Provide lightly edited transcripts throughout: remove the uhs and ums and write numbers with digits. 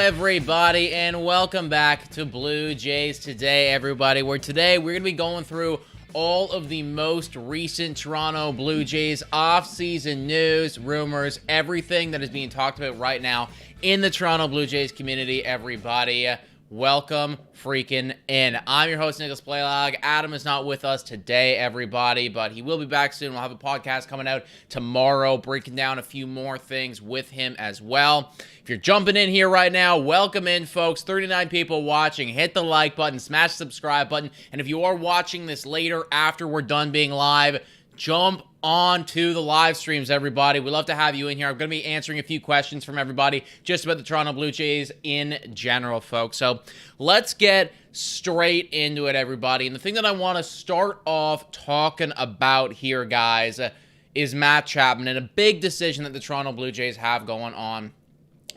everybody, and welcome back to Blue Jays Today, everybody. Where today we're going to be going through all of the most recent Toronto Blue Jays off-season news, rumors, everything that is being talked about right now in the Toronto Blue Jays community, everybody. Welcome freaking in. I'm your host, Nicholas Blaylock. Adam is not with us today, everybody, but he will be back soon. We'll have a podcast coming out tomorrow, breaking down a few more things with him as well. If you're jumping in here right now, welcome in, folks. 39 people watching. Hit the like button, smash the subscribe button, and if you are watching this later after we're done being live, jump on to the live streams, everybody. We love to have you in here. I'm going to be answering a few questions from everybody just about the Toronto Blue Jays in general, folks. So let's get straight into it, everybody. And the thing that I want to start off talking about here, guys, is Matt Chapman and a big decision that the Toronto Blue Jays have going on.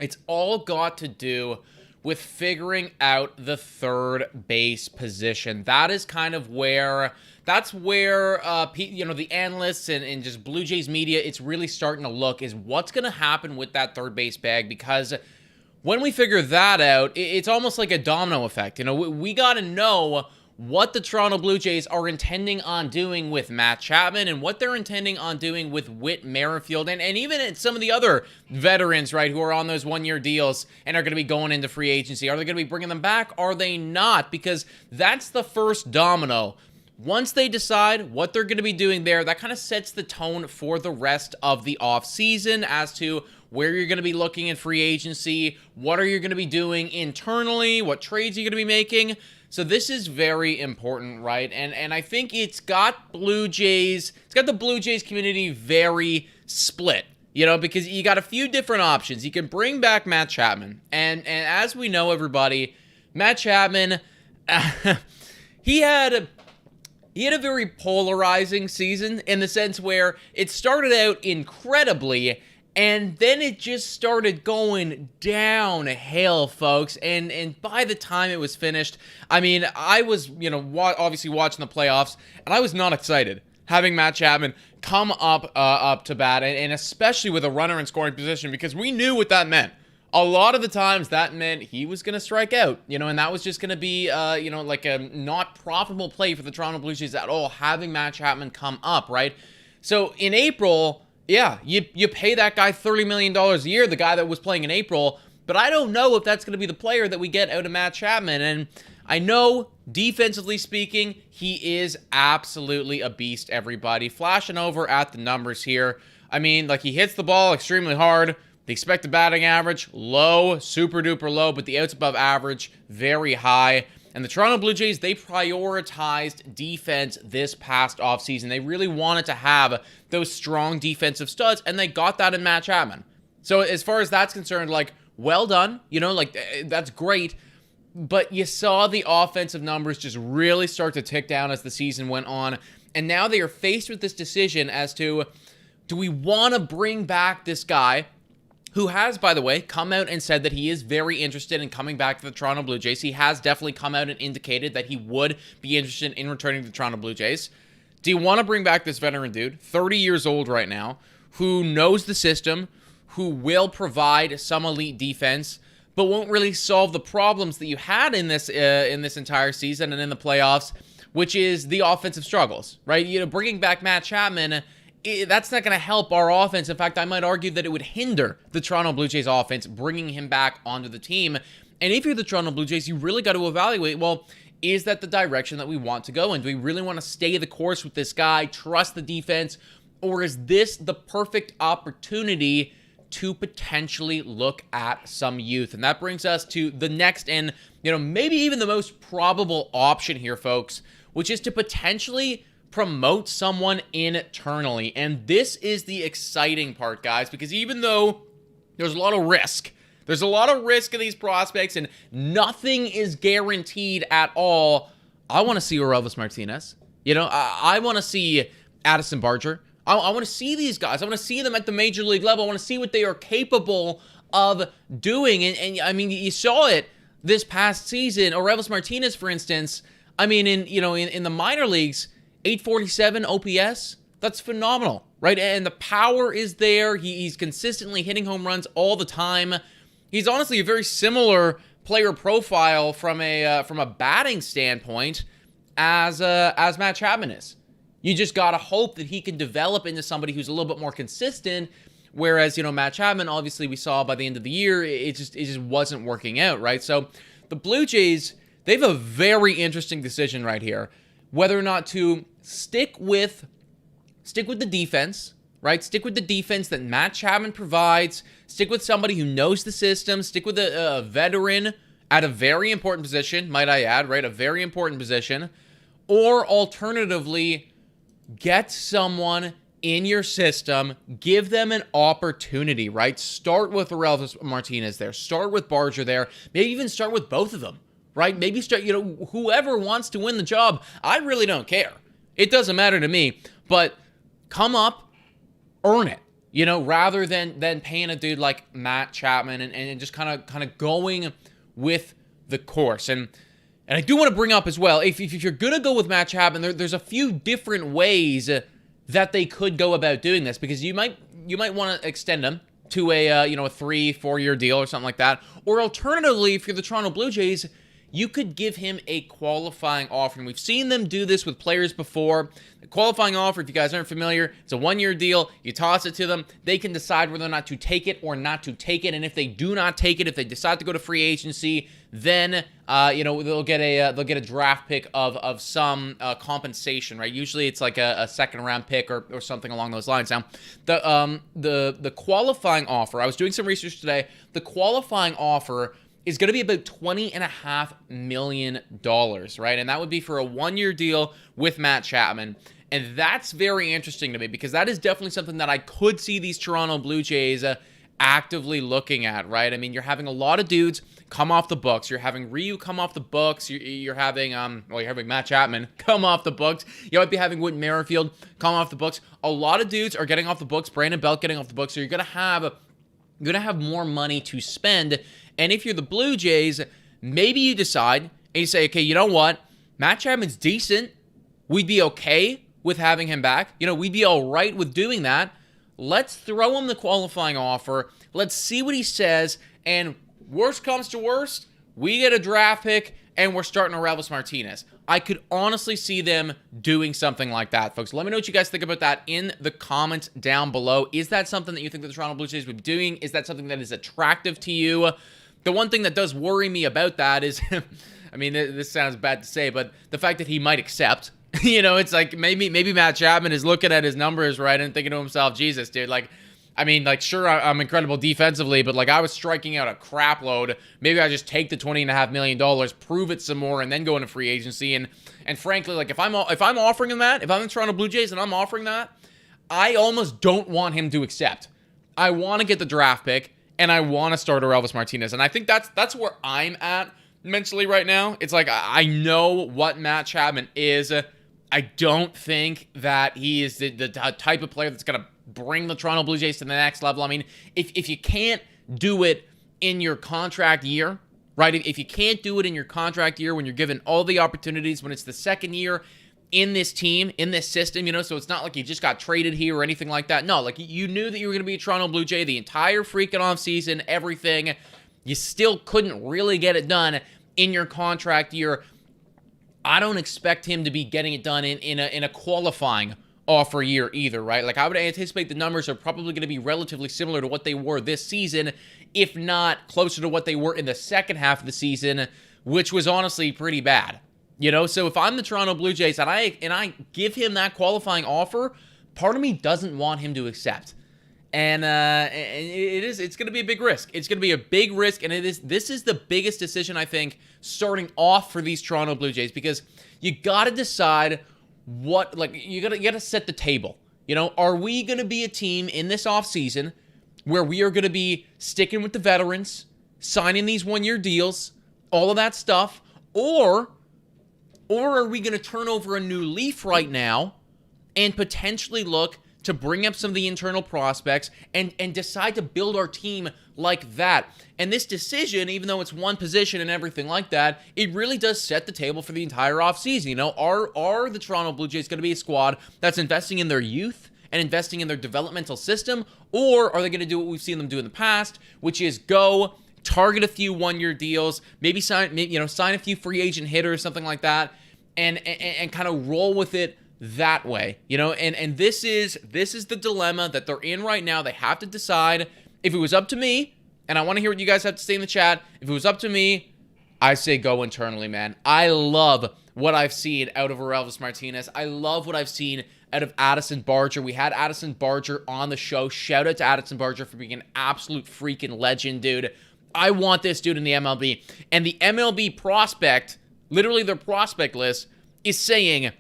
It's all got to do with figuring out the third base position. That is kind of where... That's where, the analysts and just Blue Jays media, it's really starting to look is what's going to happen with that third base bag, because when we figure that out, it's almost like a domino effect. You know, we got to know what the Toronto Blue Jays are intending on doing with Matt Chapman and what they're intending on doing with Whit Merrifield and even some of the other veterans, right, who are on those one-year deals and are going to be going into free agency. Are they going to be bringing them back? Are they not? Because that's the first domino. Once they decide what they're going to be doing there, that kind of sets the tone for the rest of the offseason as to where you're going to be looking in free agency, what are you going to be doing internally, what trades you're going to be making. So this is very important, right? And I think it's got the Blue Jays community very split, you know, because you got a few different options. You can bring back Matt Chapman. And as we know, everybody, Matt Chapman, he had a very polarizing season in the sense where it started out incredibly, and then it just started going downhill, folks. And by the time it was finished, I mean, I was, obviously watching the playoffs, and I was not excited having Matt Chapman come up to bat, and especially with a runner in scoring position, because we knew what that meant. A lot of the times that meant he was going to strike out, and that was just going to be, like a not profitable play for the Toronto Blue Jays at all, having Matt Chapman come up, right? So in April, yeah, you pay that guy $30 million a year, the guy that was playing in April, but I don't know if that's going to be the player that we get out of Matt Chapman. And I know, defensively speaking, he is absolutely a beast, everybody. Flashing over at the numbers here. I mean, like, he hits the ball extremely hard. The expected batting average, low, super duper low, but the outs above average, very high. And the Toronto Blue Jays, they prioritized defense this past offseason. They really wanted to have those strong defensive studs, and they got that in Matt Chapman. So as far as that's concerned, like, well done, that's great. But you saw the offensive numbers just really start to tick down as the season went on. And now they are faced with this decision as to, do we want to bring back this guy who has, by the way, come out and said that he is very interested in coming back to the Toronto Blue Jays. He has definitely come out and indicated that he would be interested in returning to the Toronto Blue Jays. Do you want to bring back this veteran dude, 30 years old right now, who knows the system, who will provide some elite defense, but won't really solve the problems that you had in this entire season and in the playoffs, which is the offensive struggles, right? Bringing back Matt Chapman, that's not going to help our offense. In fact, I might argue that it would hinder the Toronto Blue Jays offense, bringing him back onto the team. And if you're the Toronto Blue Jays, you really got to evaluate, well, is that the direction that we want to go in? Do we really want to stay the course with this guy, trust the defense, or is this the perfect opportunity to potentially look at some youth? And that brings us to the next and, maybe even the most probable option here, folks, which is to potentially promote someone internally. And this is the exciting part, guys, because even though there's a lot of risk in these prospects and nothing is guaranteed at all, I want to see Orelvis Martinez. I want to see Addison Barger. I want to see these guys. I want to see them at the major league level. I want to see what they are capable of doing. And I mean, you saw it this past season. Orelvis Martinez, for instance, I mean, in the minor leagues, 847 OPS, that's phenomenal, right? And the power is there. He's consistently hitting home runs all the time. he's honestly a very similar player profile from a batting standpoint as Matt Chapman is. You just gotta hope that he can develop into somebody who's a little bit more consistent. Whereas, Matt Chapman, obviously we saw by the end of the year, it just wasn't working out, right? So the Blue Jays, they have a very interesting decision right here. Whether or not to stick with the defense, right? Stick with the defense that Matt Chapman provides. Stick with somebody who knows the system. Stick with a veteran at a very important position, might I add, right? A very important position. Or alternatively, get someone in your system, give them an opportunity, right? Start with Orelvis Martinez there. Start with Barger there. Maybe even start with both of them, right? Maybe start, whoever wants to win the job. I really don't care. It doesn't matter to me. But come up, earn it, rather than paying a dude like Matt Chapman and just kind of going with the course. And I do want to bring up as well, if you're going to go with Matt Chapman, there's a few different ways that they could go about doing this, because you might want to extend him to a 3-4 year deal or something like that. Or alternatively, if you're the Toronto Blue Jays, you could give him a qualifying offer. And we've seen them do this with players before. The qualifying offer, if you guys aren't familiar, it's a 1-year deal. You toss it to them. They can decide whether or not to take it or not to take it. And if they do not take it, if they decide to go to free agency, then they'll get a draft pick of some compensation, right? Usually it's like a second round pick or something along those lines. Now, the qualifying offer, I was doing some research today. The qualifying offer is going to be about $20.5 million, right? And that would be for a 1-year deal with Matt Chapman. And that's very interesting to me, because that is definitely something that I could see these Toronto Blue Jays actively looking at, right? I mean, you're having a lot of dudes come off the books. You're having Ryu come off the books. You're having Matt Chapman come off the books. You might be having Whit Merrifield come off the books. A lot of dudes are getting off the books. Brandon Belt getting off the books. So you're gonna have more money to spend. And if you're the Blue Jays, maybe you decide and you say, okay, you know what? Matt Chapman's decent. We'd be okay with having him back. We'd be all right with doing that. Let's throw him the qualifying offer. Let's see what he says. And worst comes to worst, we get a draft pick and we're starting Orelvis Martinez. I could honestly see them doing something like that, folks. Let me know what you guys think about that in the comments down below. Is that something that you think that the Toronto Blue Jays would be doing? Is that something that is attractive to you? The one thing that does worry me about that is, I mean, this sounds bad to say, but the fact that he might accept. It's like maybe Matt Chapman is looking at his numbers, right, and thinking to himself, Jesus, dude, sure, I'm incredible defensively, but I was striking out a crap load. Maybe I just take the $20.5 million, prove it some more, and then go into free agency. And frankly, if I'm offering him that, if I'm the Toronto Blue Jays and I'm offering that, I almost don't want him to accept. I want to get the draft pick, and I want to start Orelvis Martinez. And I think that's where I'm at mentally right now. It's like I know what Matt Chapman is. I don't think that he is the type of player that's going to bring the Toronto Blue Jays to the next level. I mean, if you can't do it in your contract year, right? If you can't do it in your contract year when you're given all the opportunities, when it's the second year in this team, in this system, so it's not like you just got traded here or anything like that. No, you knew that you were going to be a Toronto Blue Jay the entire freaking offseason, everything. You still couldn't really get it done in your contract year. I don't expect him to be getting it done in a qualifying offer year either, right? I would anticipate the numbers are probably going to be relatively similar to what they were this season, if not closer to what they were in the second half of the season, which was honestly pretty bad. So if I'm the Toronto Blue Jays and I give him that qualifying offer, part of me doesn't want him to accept. And it's going to be a big risk. It's going to be a big risk, and this is the biggest decision, I think, starting off for these Toronto Blue Jays, because you got to decide what, you got to set the table. Are we going to be a team in this offseason where we are going to be sticking with the veterans, signing these 1-year deals, all of that stuff, or are we going to turn over a new leaf right now and potentially look to bring up some of the internal prospects and decide to build our team like that? And this decision, even though it's one position and everything like that, it really does set the table for the entire offseason. Are the Toronto Blue Jays going to be a squad that's investing in their youth and investing in their developmental system, or are they going to do what we've seen them do in the past, which is go target a few one-year deals, maybe sign a few free agent hitters, something like that, and kind of roll with it that way, and this is the dilemma that they're in right now. They have to decide. If it was up to me, and I want to hear what you guys have to say in the chat, if it was up to me, I say go internally, man. I love what I've seen out of Orelvis Martinez. I love what I've seen out of Addison Barger. We had Addison Barger on the show. Shout out to Addison Barger for being an absolute freaking legend, dude. I want this dude in the MLB. And the MLB prospect, literally their prospect list, is saying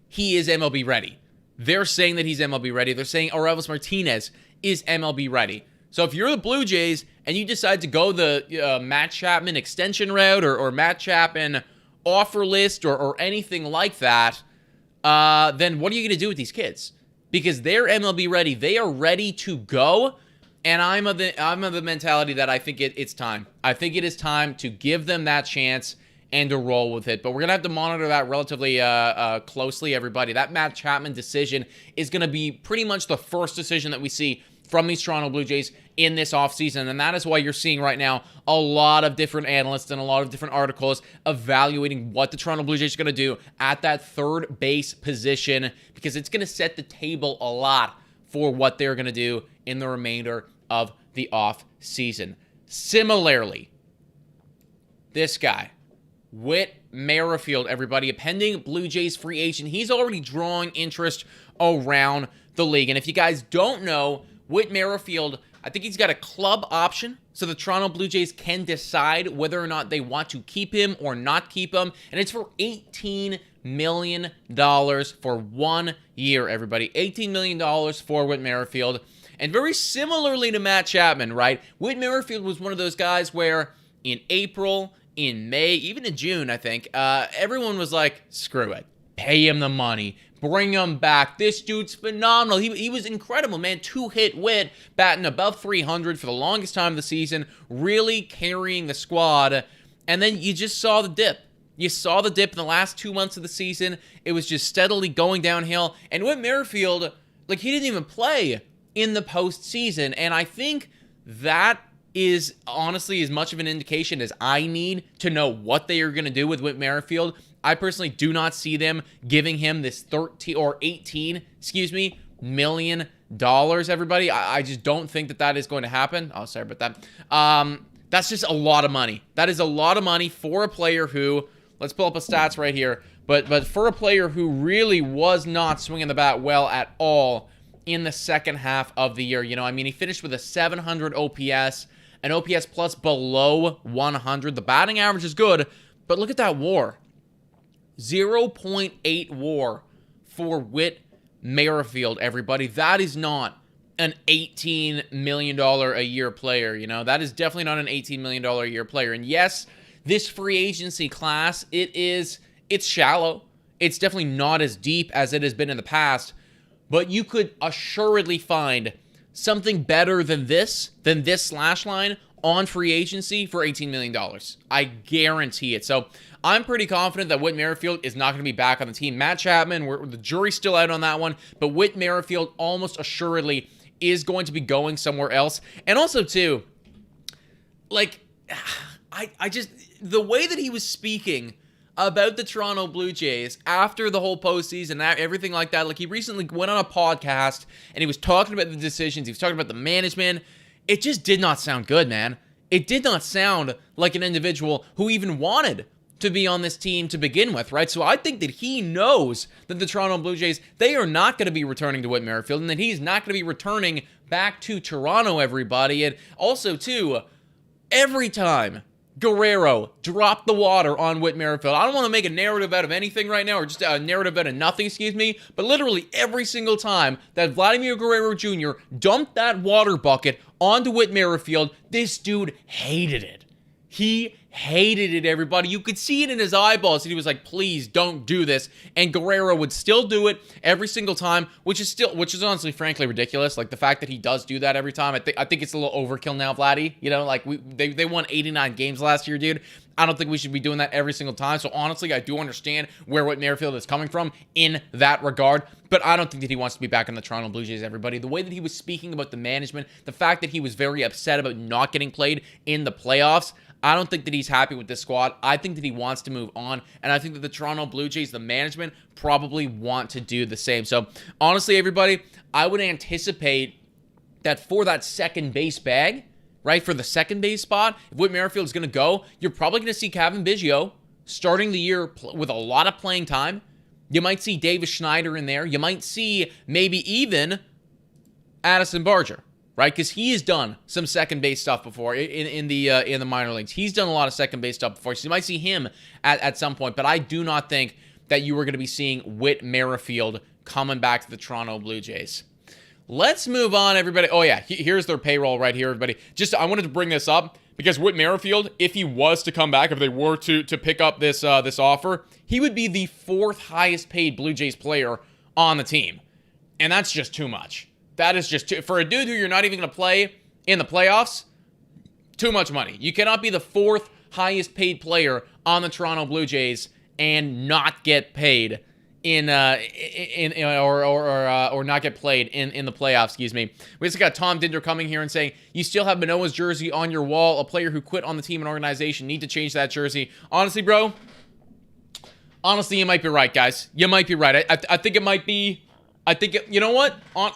he is MLB ready. They're saying that he's MLB ready. They're saying Orelvis Martinez is MLB ready. So if you're the Blue Jays and you decide to go the Matt Chapman extension route or Matt Chapman offer list or anything like that, then what are you going to do with these kids? Because they're MLB ready. They are ready to go. And I'm of the mentality that I think it's time. I think it is time to give them that chance and to roll with it. But we're going to have to monitor that relatively closely, everybody. That Matt Chapman decision is going to be pretty much the first decision that we see from these Toronto Blue Jays in this offseason. And that is why you're seeing right now a lot of different analysts and a lot of different articles evaluating what the Toronto Blue Jays are going to do at that third base position, because it's going to set the table a lot for what they're going to do in the remainder of the offseason. Similarly, this guy, Whit Merrifield, everybody, a pending Blue Jays free agent. He's already drawing interest around the league. And if you guys don't know, Whit Merrifield, I think he's got a club option, so the Toronto Blue Jays can decide whether or not they want to keep him or not keep him. And it's for $18 million for 1 year, everybody. $18 million for Whit Merrifield. And very similarly to Matt Chapman, right? Whit Merrifield was one of those guys where in April, in May, even in June, I think, everyone was like, screw it. Pay him the money. Bring him back. This dude's phenomenal. He was incredible, man. 2-hit Whit, batting above 300 for the longest time of the season, really carrying the squad. And then you just saw the dip. You saw the dip in the last 2 months of the season. It was just steadily going downhill. And Whit Merrifield, like, he didn't even play in the postseason. And I think that is honestly as much of an indication as I need to know what they are going to do with Whit Merrifield. I personally do not see them giving him this 18 million dollars, everybody. I just don't think that is going to happen. Oh, sorry about that. That's just a lot of money. That is a lot of money for a player who, let's pull up a stats right here, but for a player who really was not swinging the bat well at all in the second half of the year. He finished with a 700 OPS, an OPS plus below 100. The batting average is good, but look at that WAR. 0.8 WAR for Whit Merrifield, everybody. That is not an $18 million a year player, That is definitely not an $18 million a year player. And yes, this free agency class, it's shallow. It's definitely not as deep as it has been in the past, but you could assuredly find something better than this slash line on free agency for $18 million. I guarantee it. So I'm pretty confident that Whit Merrifield is not going to be back on the team. Matt Chapman, the jury's still out on that one, but Whit Merrifield almost assuredly is going to be going somewhere else. And also, too, like, I just, the way that he was speaking about the Toronto Blue Jays after the whole postseason, everything like that, like, he recently went on a podcast and he was talking about the decisions, he was talking about the management. It just did not sound good, man. It did not sound like an individual who even wanted to be on this team to begin with, right? So I think that he knows that the Toronto Blue Jays, they are not going to be returning to Whit Merrifield, and that he's not going to be returning back to Toronto, everybody. And also, too, every time Guerrero dropped the water on Whit Merrifield, I don't want to make a narrative out of anything right now, or just a narrative out of nothing, but literally every single time that Vladimir Guerrero Jr. dumped that water bucket onto Whit Merrifield, this dude hated it. He hated it, everybody. You could see it in his eyeballs, and he was like, please don't do this. And Guerrero would still do it every single time, which is honestly, frankly, ridiculous. Like, the fact that he does do that every time, I think it's a little overkill now, Vladdy. You know, like, they won 89 games last year, dude. I don't think we should be doing that every single time. So, honestly, I do understand where Whit Merrifield is coming from in that regard. But I don't think that he wants to be back in the Toronto Blue Jays, everybody. The way that he was speaking about the management, the fact that he was very upset about not getting played in the playoffs, I don't think that he's happy with this squad. I think that he wants to move on. And I think that the Toronto Blue Jays, the management, probably want to do the same. So, honestly, everybody, I would anticipate that for that second base bag, right, for the second base spot, if Whit Merrifield is going to go, you're probably going to see Kevin Biggio starting the year with a lot of playing time. You might see Davis Schneider in there. You might see maybe even Addison Barger, right? Because he has done some second base stuff before in the minor leagues. He's done a lot of second base stuff before, so you might see him at some point. But I do not think that you are going to be seeing Whit Merrifield coming back to the Toronto Blue Jays. Let's move on, everybody. Oh, yeah, here's their payroll right here, everybody. I wanted to bring this up because Whit Merrifield, if he was to come back, if they were to pick up this offer, he would be the fourth highest paid Blue Jays player on the team. And that's just too much. That is just for a dude who you're not even going to play in the playoffs, too much money. You cannot be the fourth highest paid player on the Toronto Blue Jays and not get paid or not get played in the playoffs, excuse me. We just got Tom Dinder coming here and saying, you still have Manoah's jersey on your wall, a player who quit on the team and organization. Need to change that jersey. Honestly, bro, you might be right, guys. You might be right. I think it might be, you know what? I'll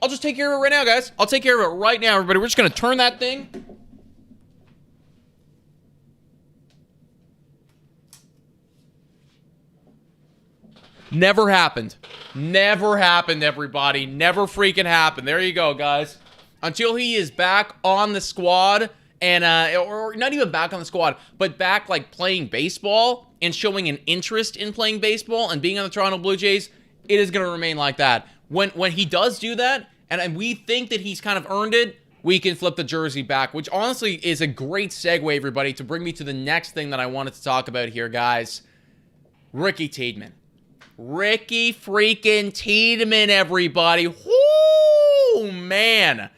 just take care of it right now, guys. I'll take care of it right now, everybody. We're just going to turn that thing. Never happened. Never happened, everybody. Never freaking happened. There you go, guys. Until he is back on the squad, and or not even back on the squad, but back like playing baseball and showing an interest in playing baseball and being on the Toronto Blue Jays, it is going to remain like that. When he does do that, and we think that he's kind of earned it, we can flip the jersey back, which honestly is a great segue, everybody, to bring me to the next thing that I wanted to talk about here, guys. Ricky Tiedemann. Ricky freaking Tiedemann, everybody. Whoo, man.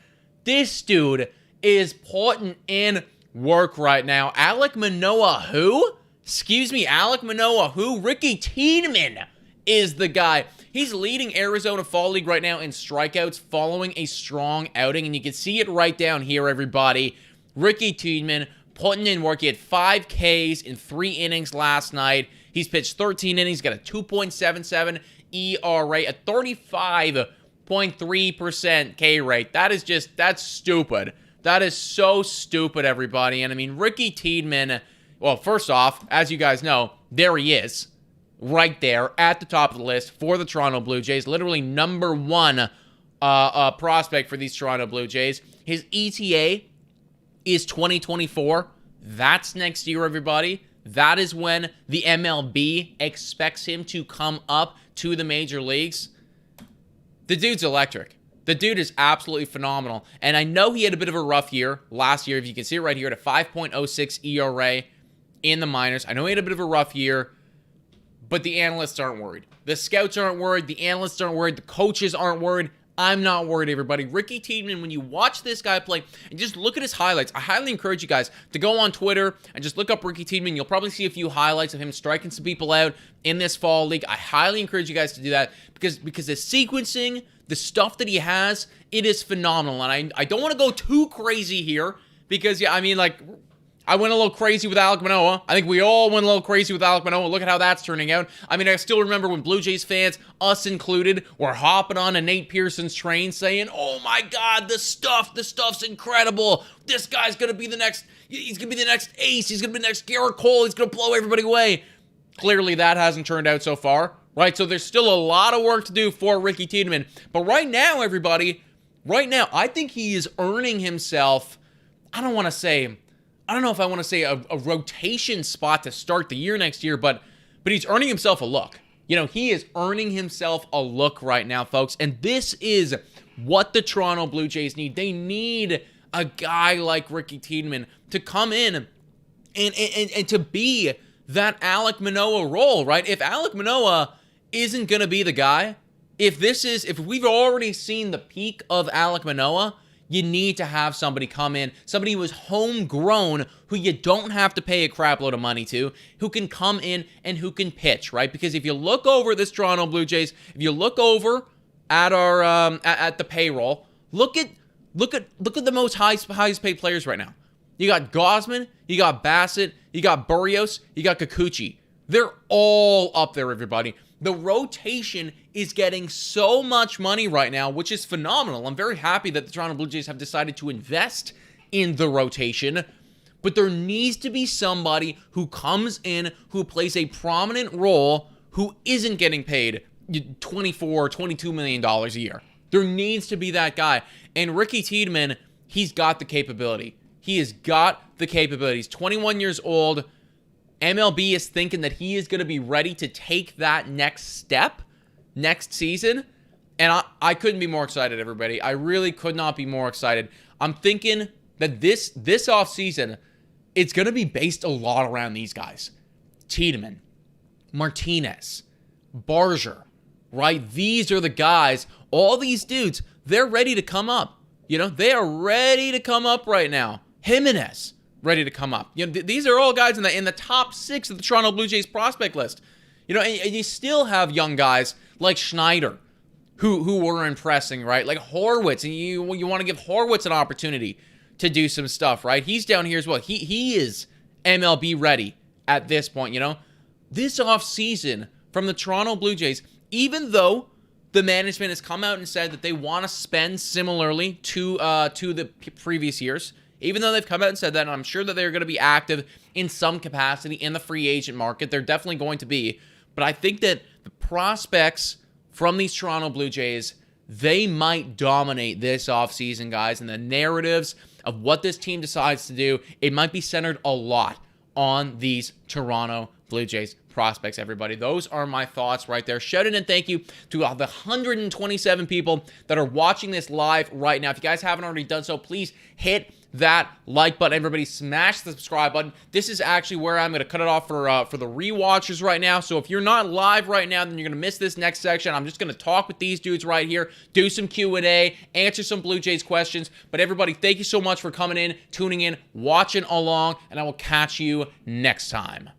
This dude is putting in work right now. Alek Manoah, who? Excuse me, Alek Manoah, who? Ricky Tiedemann is the guy. He's leading Arizona Fall League right now in strikeouts following a strong outing, and you can see it right down here, everybody. Ricky Tiedemann putting in work. He had 5 Ks in 3 innings last night. He's pitched 13 innings, got a 2.77 ERA, a 35.3% K rate. That's stupid. That is so stupid, everybody. And I mean, Ricky Tiedemann, well, first off, as you guys know, there he is, right there at the top of the list for the Toronto Blue Jays, literally number 1 prospect for these Toronto Blue Jays. His ETA is 2024. That's next year, everybody. That is when the MLB expects him to come up to the major leagues. The dude's electric. The dude is absolutely phenomenal. And I know he had a bit of a rough year last year. If you can see it right here, at a 5.06 ERA in the minors. I know he had a bit of a rough year, but the analysts aren't worried. The scouts aren't worried. The analysts aren't worried. The coaches aren't worried. I'm not worried, everybody. Ricky Tiedemann, when you watch this guy play and just look at his highlights, I highly encourage you guys to go on Twitter and just look up Ricky Tiedemann. You'll probably see a few highlights of him striking some people out in this fall league. I highly encourage you guys to do that because the sequencing, the stuff that he has, it is phenomenal. And I don't want to go too crazy here because, yeah, I mean, like, I went a little crazy with Alek Manoah. I think we all went a little crazy with Alek Manoah. Look at how that's turning out. I mean, I still remember when Blue Jays fans, us included, were hopping on a Nate Pearson's train saying, oh my God, the stuff's incredible. This guy's going to be the next, he's going to be the next ace. He's going to be the next Garrett Cole. He's going to blow everybody away. Clearly that hasn't turned out so far, right? So there's still a lot of work to do for Ricky Tiedemann. But right now, everybody, I think he is earning himself, I don't know if I want to say a rotation spot to start the year next year, but he's earning himself a look. You know, he is earning himself a look right now, folks. And this is what the Toronto Blue Jays need. They need a guy like Ricky Tiedemann to come in and to be that Alek Manoah role, right? If Alek Manoah isn't going to be the guy, if we've already seen the peak of Alek Manoah, you need to have somebody come in, somebody who is homegrown, who you don't have to pay a crap load of money to, who can come in and who can pitch, right? Because if you look over this Toronto Blue Jays, if you look over at our at the payroll, look at the most highest paid players right now. You got Gausman, you got Bassett, you got Barrios, you got Kikuchi. They're all up there, everybody. The rotation is getting so much money right now, which is phenomenal. I'm very happy that the Toronto Blue Jays have decided to invest in the rotation. But there needs to be somebody who comes in, who plays a prominent role, who isn't getting paid $24, $22 million a year. There needs to be that guy. And Ricky Tiedemann, he's got the capability. He has got the capability. He's 21 years old. MLB is thinking that he is going to be ready to take that next step next season. And I couldn't be more excited, everybody. I really could not be more excited. I'm thinking that this offseason, it's going to be based a lot around these guys. Tiedemann, Martinez, Barger, right? These are the guys. All these dudes, they're ready to come up. You know, they are ready to come up right now. Jimenez, ready to come up. You know, these are all guys in the top 6 of the Toronto Blue Jays prospect list. You know, and you still have young guys like Schneider, who were impressing, right? Like Horwitz, and you want to give Horwitz an opportunity to do some stuff, right? He's down here as well. He is MLB ready at this point. You know, this offseason from the Toronto Blue Jays, even though the management has come out and said that they want to spend similarly to the previous years. Even though they've come out and said that, and I'm sure that they're going to be active in some capacity in the free agent market. They're definitely going to be. But I think that the prospects from these Toronto Blue Jays, they might dominate this offseason, guys. And the narratives of what this team decides to do, it might be centered a lot on these Toronto Blue Jays prospects, everybody. Those are my thoughts right there. Shout out and thank you to the 127 people that are watching this live right now. If you guys haven't already done so, please hit that like button. Everybody smash the subscribe button. This is actually where I'm going to cut it off for the rewatchers right now. So if you're not live right now, then you're going to miss this next section. I'm just going to talk with these dudes right here, do some Q&A, answer some Blue Jays questions. But everybody, thank you so much for coming in, tuning in, watching along, and I will catch you next time.